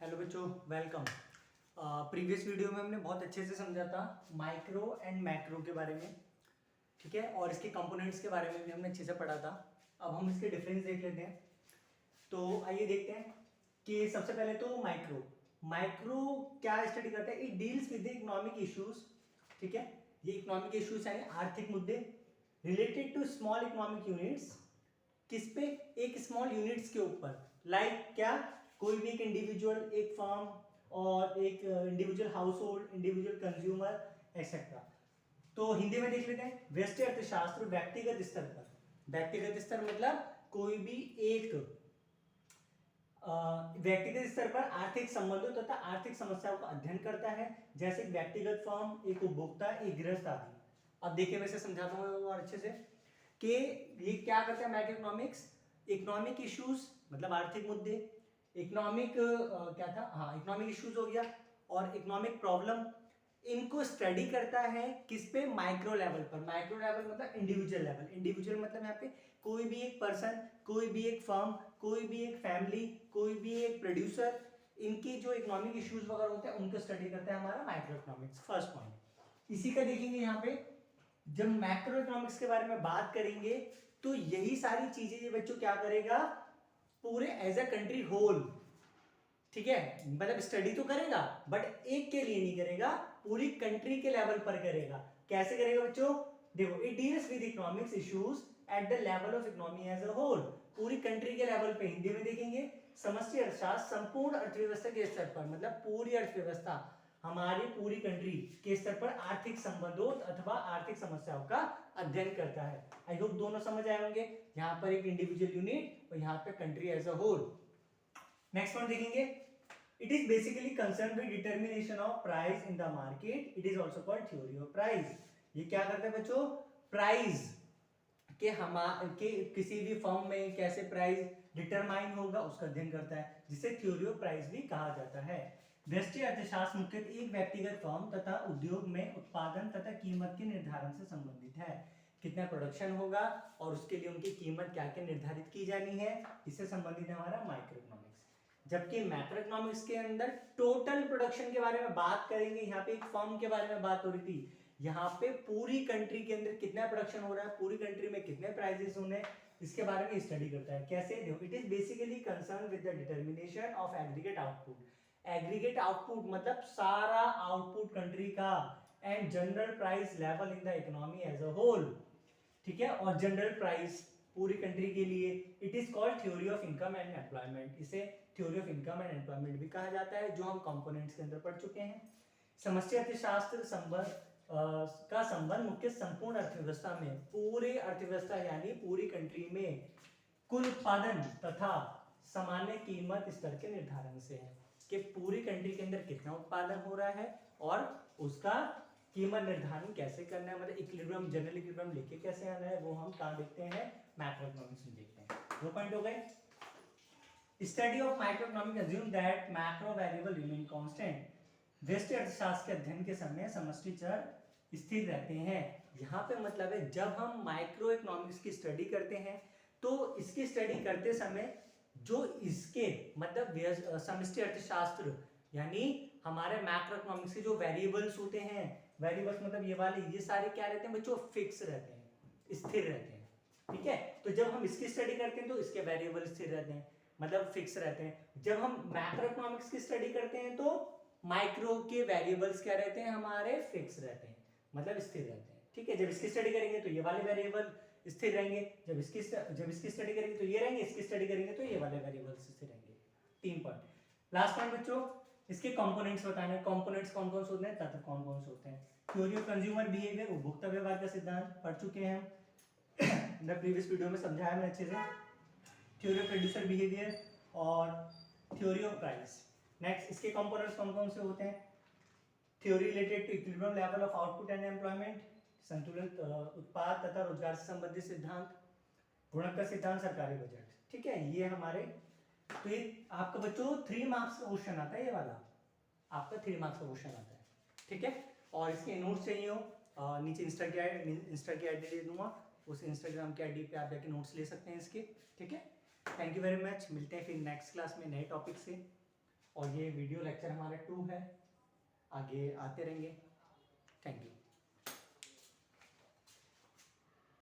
Hello बच्चों, welcome. Previous video में हमने बहुत अच्छे से समझा था माइक्रो एंड मैक्रो के बारे में, ठीक है, और इसके कंपोनेंट्स के बारे में भी हमने अच्छे से पढ़ा था। अब हम इसके डिफरेंस देख लेते हैं। तो आइए देखते हैं कि सबसे पहले तो माइक्रो माइक्रो क्या स्टडी करता है। It deals with the economic issues, ठीक है। ये इकोनॉमिक इश्यूज यानी आर्थिक मुद्दे related to small economic units. किस पे? एक स्मॉल यूनिट्स के ऊपर। लाइक क्या? कोई भी एक इंडिविजुअल, एक फर्म और एक individual house hold, individual consumer etcetera. तो हिंदी में देख लेते हैं। व्यष्टि अर्थशास्त्र व्यक्तिगत स्तर पर, व्यक्तिगत स्तर मतलब कोई भी एक व्यक्तिगत स्तर पर आर्थिक संबंधों तथा आर्थिक समस्याओं का अध्ययन करता है, जैसे व्यक्तिगत फर्म, एक उपभोक्ता, एक गृहस्थ आदि। अब देखिए, मैं इसे समझाता हूँ और अच्छे से कि ये क्या करता है मैक्रो इकोनॉमिक्स। इकोनॉमिक इश्यूज मतलब आर्थिक मुद्दे, इकोनॉमिक क्या था, हाँ इकोनॉमिक इश्यूज हो गया, और इकोनॉमिक प्रॉब्लम, इनको स्टडी करता है किस पे? माइक्रो लेवल पर। माइक्रो लेवल मतलब इंडिविजुअल लेवल। इंडिविजुअल मतलब यहाँ पे कोई भी एक पर्सन, कोई भी एक फर्म, कोई भी एक फैमिली, कोई भी एक प्रोड्यूसर, इनकी जो इकोनॉमिक इश्यूज वगैरह होते हैं उनको स्टडी करता है हमारा माइक्रो इकोनॉमिक्स। फर्स्ट पॉइंट इसी का देखेंगे यहाँ पे। जब मैक्रो इकोनॉमिक्स के बारे में बात करेंगे तो यही सारी चीजें ये बच्चों क्या करेगा, पूरे एज अ कंट्री होल, ठीक है, मतलब स्टडी तो करेगा बट एक के लिए नहीं करेगा, पूरी कंट्री के लेवल पर करेगा। कैसे करेगा बच्चों? देखो, it deals with economics issues at the level of economy as a whole, पूरी कंट्री के लेवल पे। हिंदी में देखेंगे, समष्टि अर्थशास्त्र संपूर्ण अर्थव्यवस्था के स्तर पर, मतलब पूरी अर्थव्यवस्था हमारी पूरी कंट्री के स्तर पर आर्थिक संबंधों अथवा आर्थिक समस्याओं का अध्ययन करता है। आई होप दोनों समझ आए होंगे, यहाँ पर एक इंडिविजुअल यूनिट और यहाँ पे country as a whole. Next point देखेंगे। It is basically concern with determination of price in the market. It is also called theory of price. ये क्या करता है बच्चों? प्राइस के किसी भी फर्म में कैसे प्राइस डिटरमाइन होगा उसका अध्ययन करता है, जिसे थ्योरी ऑफ प्राइस भी कहा जाता है। व्यष्टि अर्थशास्त्र मुख्यतः एक व्यक्तिगत फर्म तथा उद्योग में उत्पादन तथा कीमत के निर्धारण से संबंधित है। कितना प्रोडक्शन होगा और उसके लिए उनकी कीमत क्या क्या निर्धारित की जानी है, इससे संबंधित है हमारा माइक्रो इकोनॉमिक्स। जबकि मैक्रो इकोनॉमिक्स के अंदर टोटल प्रोडक्शन के बारे में बात करेंगे। यहाँ पे एक फर्म के बारे में बात हो रही थी, यहाँ पे पूरी कंट्री के अंदर कितना प्रोडक्शन हो रहा है, पूरी कंट्री में कितने प्राइजेस होने, इसके बारे में स्टडी करता है। कैसे? देखो, it is basically concern with the determination of aggregate output. Aggregate output मतलब सारा आउटपुट कंट्री का, and general price level in the economy as a whole, ठीक है, और जनरल प्राइस पूरी कंट्री के लिए। It is called theory of income and employment. इसे theory of income and employment भी कहा जाता है, जो हम कंपोनेंट्स के अंदर पढ़ चुके हैं। समष्टि अर्थशास्त्र का संबंध मुख्य संपूर्ण अर्थव्यवस्था में, पूरे अर्थव्यवस्था यानी पूरी कंट्री में कुल उत्पादन तथा सामान्य कीमत स्तर के निर्धारण से है, कि पूरी कंट्री के अंदर कितना उत्पादन हो रहा है और उसका कीमत निर्धारण कैसे करना है, मतलब इक्विलिब्रियम, जनरल इक्विलिब्रियम लेके कैसे आना है, वो हम कहाँ देखते हैं? मैक्रो इकोनॉमिक्स में देखते हैं। दो पॉइंट हो गए। Study of micro economics assume that macro variable remain constant. व्यष्टि अर्थशास्त्र के अध्ययन के समय समष्टि चर स्थिर रहते हैं। यहाँ पे मतलब है जब हम माइक्रो इकोनॉमिक्स की स्टडी करते हैं तो इसकी स्टडी करते समय जो इसके मतलब समष्टि अर्थशास्त्र यानी हमारे मैक्रो इकोनॉमिक्स के जो वेरिएबल्स होते हैं, वेरिएबल्स मतलब ये वाले, ये सारे क्या रहते हैं बच्चों? फिक्स रहते हैं, स्थिर रहते हैं, ठीक है। तो जब हम इसकी स्टडी करते हैं तो इसके वेरिएबल स्थिर रहते हैं, मतलब फिक्स रहते हैं। जब हम मैक्रो इकोनॉमिक्स की स्टडी करते हैं तो माइक्रो के वेरिएबल्स क्या रहते हैं? हमारे फिक्स रहते हैं, मतलब स्थिर रहते हैं, ठीक है। जब इसकी स्टडी करेंगे तो ये वाले वेरिएबल स्थिर रहेंगे, जब इसकी स्टडी करेंगे तो ये रहेंगे, इसकी स्टडी करेंगे तो ये वाले वेरिएबल्स स्थिर रहेंगे। 3 पॉइंट। लास्ट पॉइंट बच्चों, इसके कंपोनेंट्स बताने। कंपोनेंट्स कौन कौन से होते हैं, तत्व कौन कौन से होते हैं। थ्योरी ऑफ कंज्यूमर बिहेवियर, उपभोक्ता व्यवहार का सिद्धांत पढ़ चुके हैं हम प्रीवियस वीडियो में समझाया मैंने अच्छे से। थ्योरी ऑफ प्रोड्यूसर बिहेवियर और थ्योरी ऑफ प्राइस। नेक्स्ट, इसके कंपोनेंट्स कौन कौन से होते हैं। Theory related to equilibrium level of output and employment, संतुलित उत्पाद तथा रोजगार से संबंधित सिद्धांत, गुणक का सिद्धांत, सरकारी बजट, ठीक है। ये हमारे, तो ये आपका बच्चों 3 मार्क्स का क्वेश्चन आता है, ये वाला आपका 3 मार्क्स का क्वेश्चन आता है, ठीक है। और इसके नोट्स चाहिए हो नीचे इंस्टा की आईडी दे दूंगा, उस इंस्टाग्राम की आईडी पे आप जाके नोट्स ले सकते हैं इसके, ठीक है। थैंक यू वेरी मच, मिलते हैं फिर नेक्स्ट क्लास में नए टॉपिक से। और ये वीडियो लेक्चर हमारा 2 है, आगे आते रहेंगे। Thank you.